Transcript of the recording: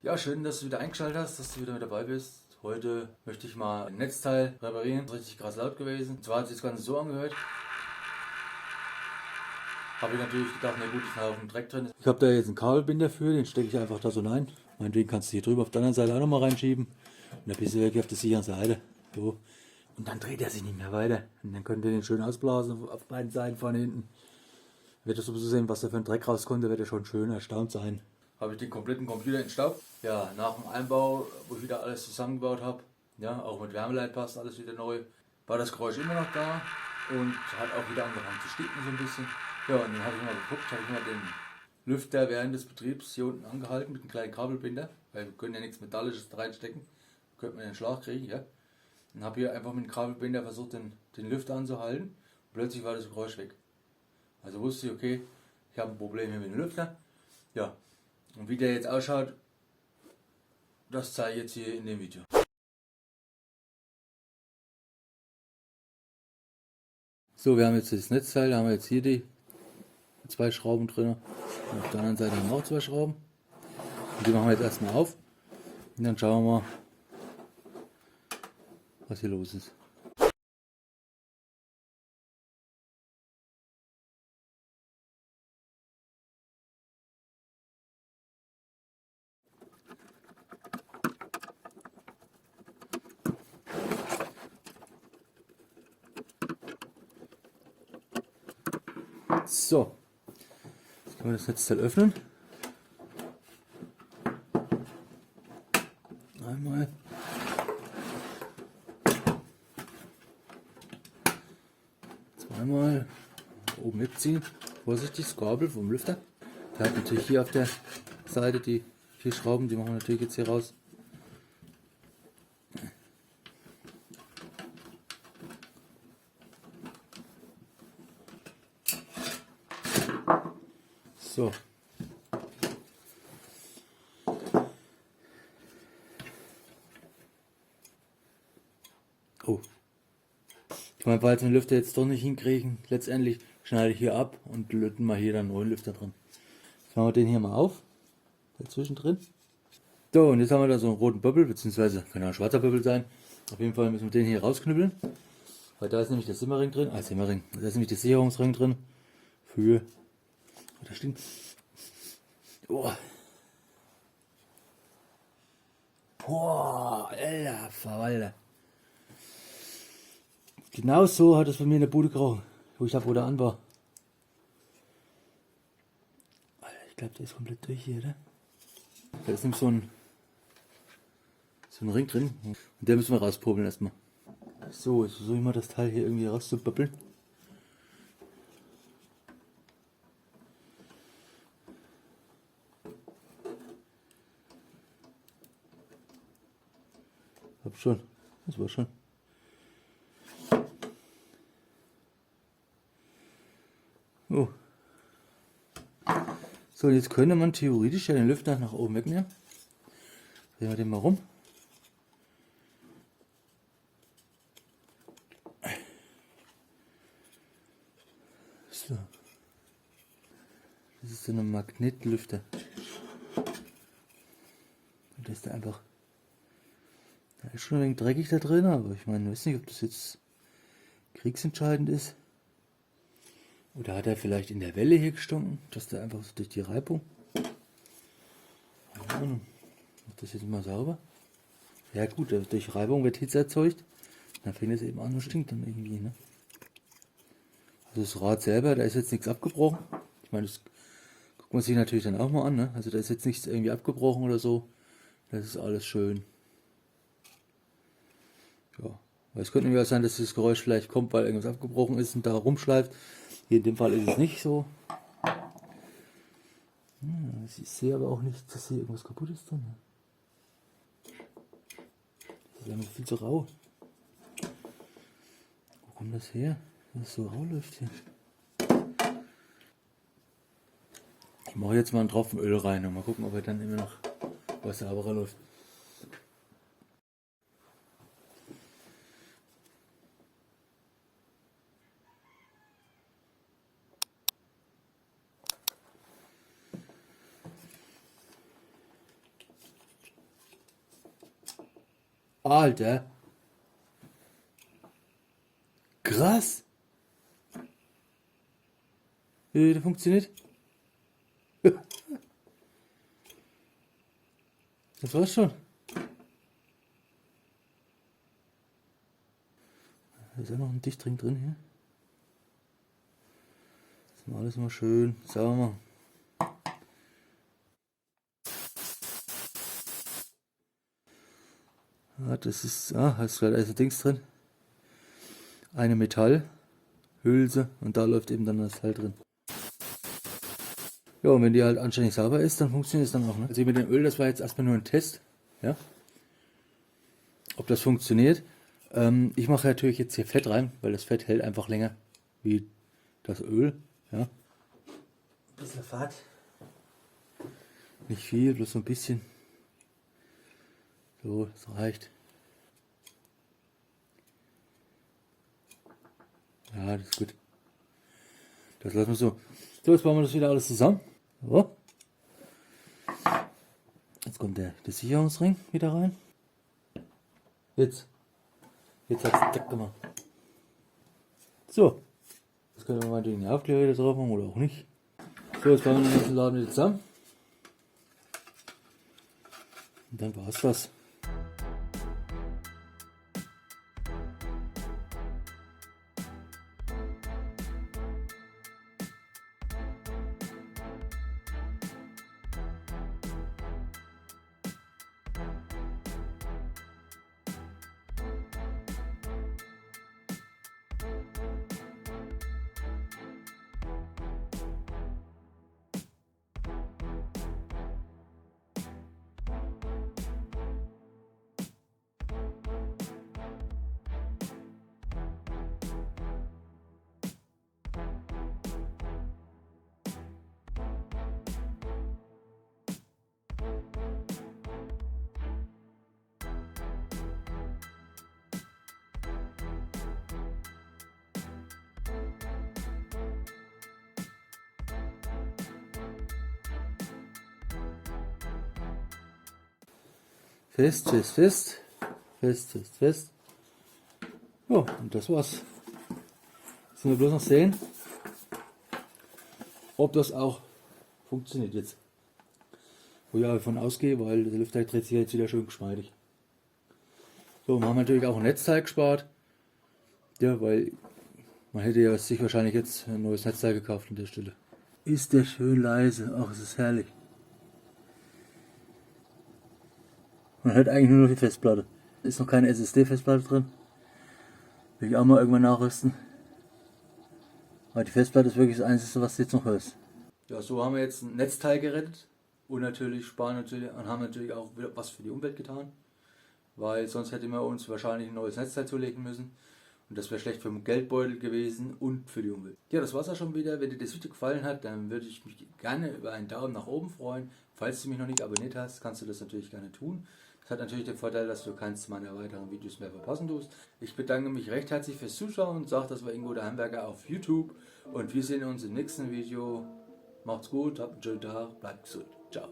Ja, schön, dass du wieder eingeschaltet hast, dass du wieder mit dabei bist. Heute möchte ich mal ein Netzteil reparieren. Das ist richtig krass laut gewesen. Und zwar hat sich das Ganze so angehört. Habe ich natürlich gedacht, na gut, ist ein Haufen Dreck drin. Ich habe da jetzt einen Kabelbinder für, den stecke ich einfach da so rein. Meinetwegen kannst du hier drüber auf der anderen Seite auch nochmal reinschieben. Und dann bist du wirklich auf der sicheren Seite. So. Und dann dreht er sich nicht mehr weiter. Und dann könnt ihr den schön ausblasen auf beiden Seiten vorne hinten. Wird das sowieso sehen, was da für ein Dreck rauskommt, da wird er schon schön erstaunt sein. Habe ich den kompletten Computer entstaubt. Ja, nach dem Einbau, wo ich wieder alles zusammengebaut habe, ja, auch mit Wärmeleitpaste, alles wieder neu, war das Geräusch immer noch da und hat auch wieder angefangen zu stinken so ein bisschen. Ja, und dann habe ich mal geguckt, habe ich mal den Lüfter während des Betriebs hier unten angehalten mit einem kleinen Kabelbinder, weil wir können ja nichts Metallisches da reinstecken, könnte man den Schlag kriegen, ja. Und habe hier einfach mit dem Kabelbinder versucht, den Lüfter anzuhalten. Und plötzlich war das Geräusch weg. Also wusste ich, okay, ich habe ein Problem hier mit dem Lüfter. Ja, und wie der jetzt ausschaut, das zeige ich jetzt hier in dem Video. So, wir haben jetzt das Netzteil, da haben wir jetzt hier die zwei Schrauben drin. Und auf der anderen Seite haben wir auch zwei Schrauben. Und die machen wir jetzt erstmal auf. Und dann schauen wir mal, was hier los ist. So, jetzt können wir das Netzteil öffnen. Einmal. Zweimal. Oben mitziehen. Vorsichtig, das Kabel vom Lüfter. Der hat natürlich hier auf der Seite die 4 Schrauben, die machen wir natürlich jetzt hier raus. So. Oh. Ich meine, falls wir den Lüfter jetzt doch nicht hinkriegen, letztendlich schneide ich hier ab und löten mal hier dann einen neuen Lüfter drin. Jetzt machen wir den hier mal auf, dazwischen drin. So, und jetzt haben wir da so einen roten Böppel, beziehungsweise kann ja ein schwarzer Böppel sein. Auf jeden Fall müssen wir den hier rausknüppeln. Weil da ist nämlich der Simmerring drin, da ist nämlich der Sicherungsring drin. Für, oh, da stinkt. Oh. Boah, Alter, Verwalter. Genau so hat es bei mir in der Bude gerochen, wo ich da Bruder an war. Alter, ich glaube, der ist komplett durch hier, oder? Da ist nämlich so ein Ring drin. Und der müssen wir rauspobeln erstmal. So, jetzt versuche ich mal das Teil hier irgendwie rauszuböppeln. Hab schon. Das war schon. Oh. So, jetzt könnte man theoretisch ja den Lüfter nach oben wegnehmen. Drehen wir den mal rum. So. Das ist so ein Magnetlüfter. Und das ist da einfach. Da ist schon ein wenig dreckig da drin, aber ich meine, ich weiß nicht, ob das jetzt kriegsentscheidend ist. Oder hat er vielleicht in der Welle hier gestunken, dass der einfach durch die Reibung. Keine Ahnung. Macht das jetzt mal sauber? Ja gut, durch Reibung wird Hitze erzeugt. Dann fängt es eben an und stinkt dann irgendwie, ne? Also das Rad selber, da ist jetzt nichts abgebrochen. Ich meine, das guckt man sich natürlich dann auch mal an, ne? Also da ist jetzt nichts irgendwie abgebrochen oder so. Das ist alles schön. Ja. Weil es könnte nämlich auch sein, dass das Geräusch vielleicht kommt, weil irgendwas abgebrochen ist und da rumschleift. Hier in dem Fall ist es nicht so. Ja, ich sehe aber auch nicht, dass hier irgendwas kaputt ist drin. Das ist einfach viel zu rau. Wo kommt das her, dass es so rau läuft hier? Ich mache jetzt mal einen Tropfen Öl rein und mal gucken, ob er dann immer noch was sauberer läuft. Alter. Krass. Das funktioniert. Das war's schon. Da ist ja noch ein Dichtring drin hier. Das ist alles mal schön sauber. Ja, das ist, hast du also Dings drin. Eine Metallhülse und da läuft eben dann das Teil drin. Ja, und wenn die halt anständig sauber ist, dann funktioniert es dann auch. Ne? Also mit dem Öl, das war jetzt erstmal nur ein Test. Ja? Ob das funktioniert. Ich mache natürlich jetzt hier Fett rein, weil das Fett hält einfach länger wie das Öl. Ja? Ein bisschen Fett. Nicht viel, bloß so ein bisschen. So, das reicht. Ja, das ist gut. Das lassen wir so. So, jetzt bauen wir das wieder alles zusammen. So. Jetzt kommt der Sicherungsring wieder rein. Jetzt hat es zack gemacht. So. Jetzt können wir mal den Aufkleber wieder drauf machen oder auch nicht. So, jetzt bauen wir den ganzen Laden wieder zusammen. Und dann war's das. Fest, fest, fest. Fest, fest, fest. Ja, und das war's. Jetzt müssen wir bloß noch sehen, ob das auch funktioniert jetzt. Wo ich davon ausgehe, weil der Lüfter dreht sich jetzt wieder schön geschmeidig. So, wir haben natürlich auch ein Netzteil gespart. Ja, weil man hätte ja sich wahrscheinlich jetzt ein neues Netzteil gekauft an der Stelle. Ist der schön leise. Ach, es ist herrlich. Man hört eigentlich nur noch die Festplatte. Ist noch keine SSD-Festplatte drin. Will ich auch mal irgendwann nachrüsten. Aber die Festplatte ist wirklich das Einzige, was du jetzt noch hörst. Ja, so haben wir jetzt ein Netzteil gerettet. Und natürlich sparen natürlich und haben natürlich auch was für die Umwelt getan. Weil sonst hätten wir uns wahrscheinlich ein neues Netzteil zulegen müssen. Und das wäre schlecht für den Geldbeutel gewesen und für die Umwelt. Ja, das war's auch schon wieder. Wenn dir das Video gefallen hat, dann würde ich mich gerne über einen Daumen nach oben freuen. Falls du mich noch nicht abonniert hast, kannst du das natürlich gerne tun. Das hat natürlich den Vorteil, dass du keins meiner weiteren Videos mehr verpassen tust. Ich bedanke mich recht herzlich fürs Zuschauen und sage, das war Ingo der Handwerker auf YouTube. Und wir sehen uns im nächsten Video. Macht's gut, habt einen schönen Tag, bleibt gesund. Ciao.